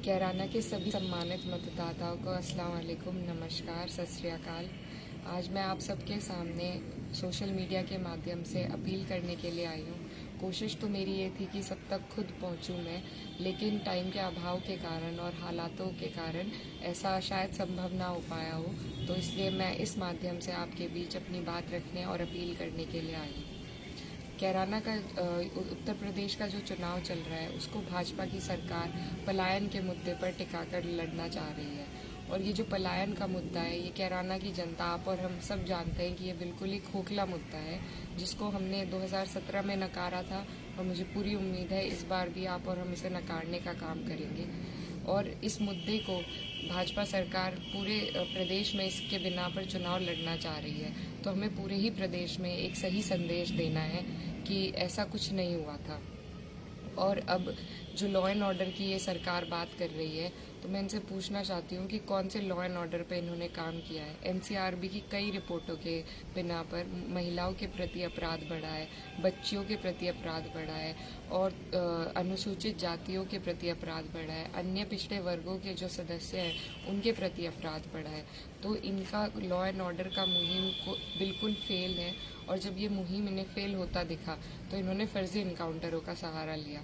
कैराना के सभी सम्मानित मतदाताओं को अस्सलाम वालेकुम, नमस्कार, सत श्री अकाल। आज मैं आप सबके सामने सोशल मीडिया के माध्यम से अपील करने के लिए आई हूँ। कोशिश तो मेरी ये थी कि सब तक खुद पहुँचूँ मैं, लेकिन टाइम के अभाव के कारण और हालातों के कारण ऐसा शायद संभव ना हो पाया हो, तो इसलिए मैं इस माध्यम से आपके बीच अपनी बात रखने और अपील करने के लिए आई हूँ। कैराना का उत्तर प्रदेश का जो चुनाव चल रहा है उसको भाजपा की सरकार पलायन के मुद्दे पर टिकाकर लड़ना चाह रही है। और ये जो पलायन का मुद्दा है, ये कैराना की जनता, आप और हम सब जानते हैं कि ये बिल्कुल ही खोखला मुद्दा है, जिसको हमने 2017 में नकारा था और मुझे पूरी उम्मीद है इस बार भी आप और हम इसे नकारने का काम करेंगे। और इस मुद्दे को भाजपा सरकार पूरे प्रदेश में इसके बिना पर चुनाव लड़ना चाह रही है, तो हमें पूरे ही प्रदेश में एक सही संदेश देना है कि ऐसा कुछ नहीं हुआ था। और अब जो लॉ एंड ऑर्डर की ये सरकार बात कर रही है, तो मैं इनसे पूछना चाहती हूँ कि कौन से लॉ एंड ऑर्डर पे इन्होंने काम किया है। एनसीआरबी की कई रिपोर्टों के बिना पर महिलाओं के प्रति अपराध बढ़ा है, बच्चियों के प्रति अपराध बढ़ा है और अनुसूचित जातियों के प्रति अपराध बढ़ा है, अन्य पिछड़े वर्गों के जो सदस्य हैं उनके प्रति अपराध बढ़ा है। तो इनका लॉ एंड ऑर्डर का मुहिम को बिल्कुल फेल है। और जब ये मुहिम इन्हें फेल होता दिखा तो इन्होंने फर्जी इनकाउंटरों का सहारा लिया।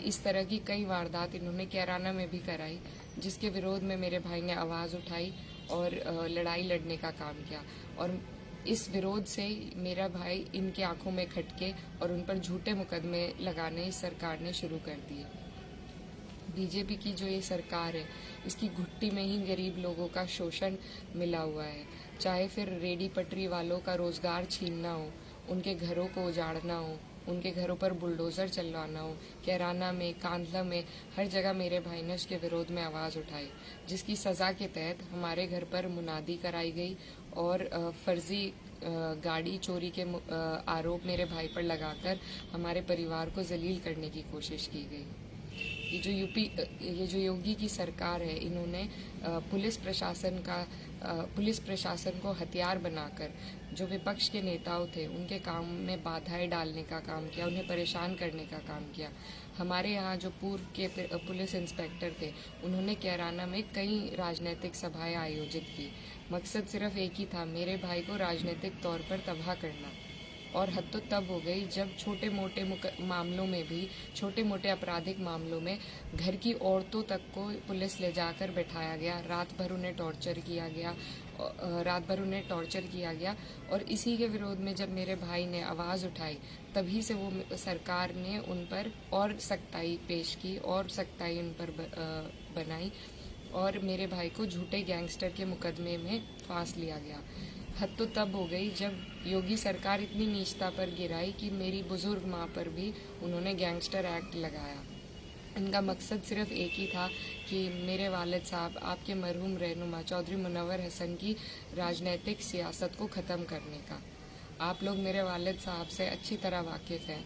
इस तरह की कई वारदात इन्होंने कैराना में भी कराई, जिसके विरोध में मेरे भाई ने आवाज़ उठाई और लड़ाई लड़ने का काम किया। और इस विरोध से मेरा भाई इनके आंखों में खटके और उन पर झूठे मुकदमे लगाने इस सरकार ने शुरू कर दिए। बीजेपी की जो ये सरकार है, इसकी घुट्टी में ही गरीब लोगों का शोषण मिला हुआ है। चाहे फिर रेडी पटरी वालों का रोजगार छीनना हो, उनके घरों को उजाड़ना हो, उनके घरों पर बुलडोज़र चलवाना हो, कैराना में, कांधला में, हर जगह मेरे भाई ने उसके विरोध में आवाज़ उठाई, जिसकी सज़ा के तहत हमारे घर पर मुनादी कराई गई और फर्जी गाड़ी चोरी के आरोप मेरे भाई पर लगाकर हमारे परिवार को जलील करने की कोशिश की गई। ये जो योगी की सरकार है, इन्होंने पुलिस प्रशासन को हथियार बनाकर जो विपक्ष के नेताओं थे उनके काम में बाधाएं डालने का काम किया, उन्हें परेशान करने का काम किया। हमारे यहाँ जो पूर्व के पुलिस इंस्पेक्टर थे, उन्होंने कैराना में कई राजनीतिक सभाएं आयोजित की। मकसद सिर्फ एक ही था, मेरे भाई को राजनीतिक तौर पर तबाह करना। और हद तो तब हो गई जब छोटे मोटे मामलों में भी, छोटे मोटे आपराधिक मामलों में घर की औरतों तक को पुलिस ले जाकर बैठाया गया, रात भर उन्हें टॉर्चर किया गया। और इसी के विरोध में जब मेरे भाई ने आवाज़ उठाई, तभी से वो सरकार ने उन पर और सख्ताई पेश की और सख्ताई उन पर बनाई और मेरे भाई को झूठे गैंगस्टर के मुकदमे में फांस लिया गया। हद तो तब हो गई जब योगी सरकार इतनी नीचता पर गिराई कि मेरी बुजुर्ग माँ पर भी उन्होंने गैंगस्टर एक्ट लगाया। इनका मकसद सिर्फ एक ही था कि मेरे वालिद साहब, आपके मरहूम रहनुमा चौधरी मुनव्वर हसन की राजनीतिक सियासत को ख़त्म करने का। आप लोग मेरे वालिद साहब से अच्छी तरह वाकिफ़ हैं।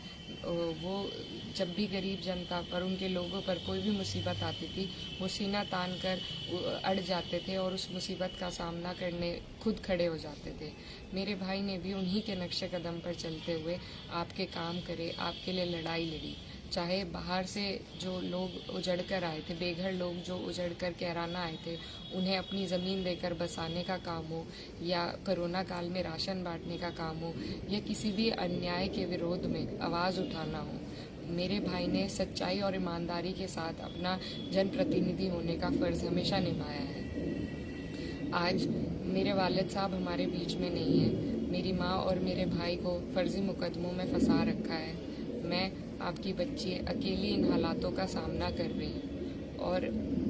वो जब भी गरीब जनता पर, उनके लोगों पर कोई भी मुसीबत आती थी, वो सीना तान कर अड़ जाते थे और उस मुसीबत का सामना करने खुद खड़े हो जाते थे। मेरे भाई ने भी उन्हीं के नक्शे कदम पर चलते हुए आपके काम करे, आपके लिए लड़ाई लड़ी। चाहे बाहर से जो लोग उजड़ कर आए थे, बेघर लोग जो उजड़ कर कैराना आए थे, उन्हें अपनी ज़मीन देकर बसाने का काम हो, या कोरोना काल में राशन बांटने का काम हो, या किसी भी अन्याय के विरोध में आवाज़ उठाना हो, मेरे भाई ने सच्चाई और ईमानदारी के साथ अपना जनप्रतिनिधि होने का फ़र्ज़ हमेशा निभाया है। आज मेरे वालिद साहब हमारे बीच में नहीं है। मेरी माँ और मेरे भाई को फर्जी मुकदमों में फंसा रखा है। मैं, आपकी बच्ची, अकेली इन हालातों का सामना कर रही हूँ। और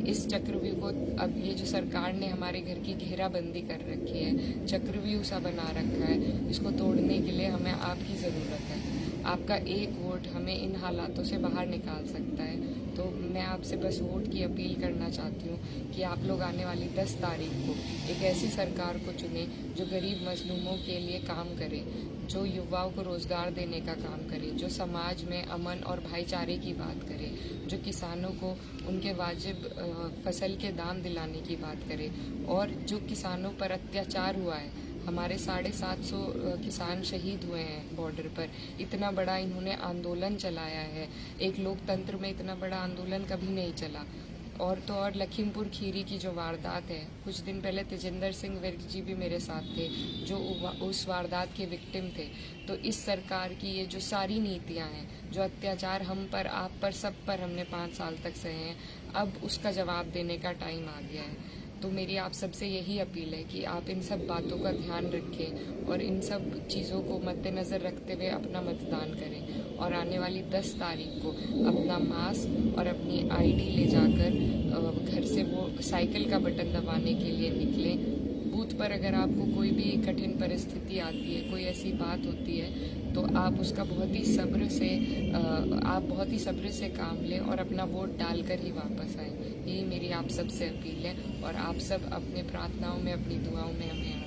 इस चक्रव्यूह को, अब ये जो सरकार ने हमारे घर की घेराबंदी कर रखी है, चक्रव्यूह सा बना रखा है, इसको तोड़ने के लिए हमें आपकी ज़रूरत है। आपका एक वोट हमें इन हालातों से बाहर निकाल सकता है। तो मैं आपसे बस वोट की अपील करना चाहती हूँ कि आप लोग आने वाली 10 तारीख को एक ऐसी सरकार को चुनें जो गरीब मजलूमों के लिए काम करे, जो युवाओं को रोज़गार देने का काम करे, जो समाज में अमन और भाईचारे की बात करे, जो किसानों को उनके वाजिब फसल के दाम दिलाने की बात करे। और जो किसानों पर अत्याचार हुआ है, हमारे 750 किसान शहीद हुए हैं बॉर्डर पर, इतना बड़ा इन्होंने आंदोलन चलाया है। एक लोकतंत्र में इतना बड़ा आंदोलन कभी नहीं चला। और तो और लखीमपुर खीरी की जो वारदात है, कुछ दिन पहले तेजिंदर सिंह विर्क जी भी मेरे साथ थे जो उस वारदात के विक्टिम थे। तो इस सरकार की ये जो सारी नीतियां हैं, जो अत्याचार हम पर, आप पर, सब पर हमने 5 साल तक सहे हैं, अब उसका जवाब देने का टाइम आ गया है। तो मेरी आप सबसे यही अपील है कि आप इन सब बातों का ध्यान रखें और इन सब चीज़ों को मद्देनज़र रखते हुए अपना मतदान करें और आने वाली 10 तारीख को अपना मास्क और अपनी आईडी ले जाकर घर से वो साइकिल का बटन दबाने के लिए निकलें। बूथ पर अगर आपको कोई भी कठिन परिस्थिति आती है, कोई ऐसी बात होती है, तो आप उसका बहुत ही सब्र से काम लें और अपना वोट डालकर ही वापस आएं। यही मेरी आप सबसे अपील है और आप सब अपने प्रार्थनाओं में, अपनी दुआओं में हमें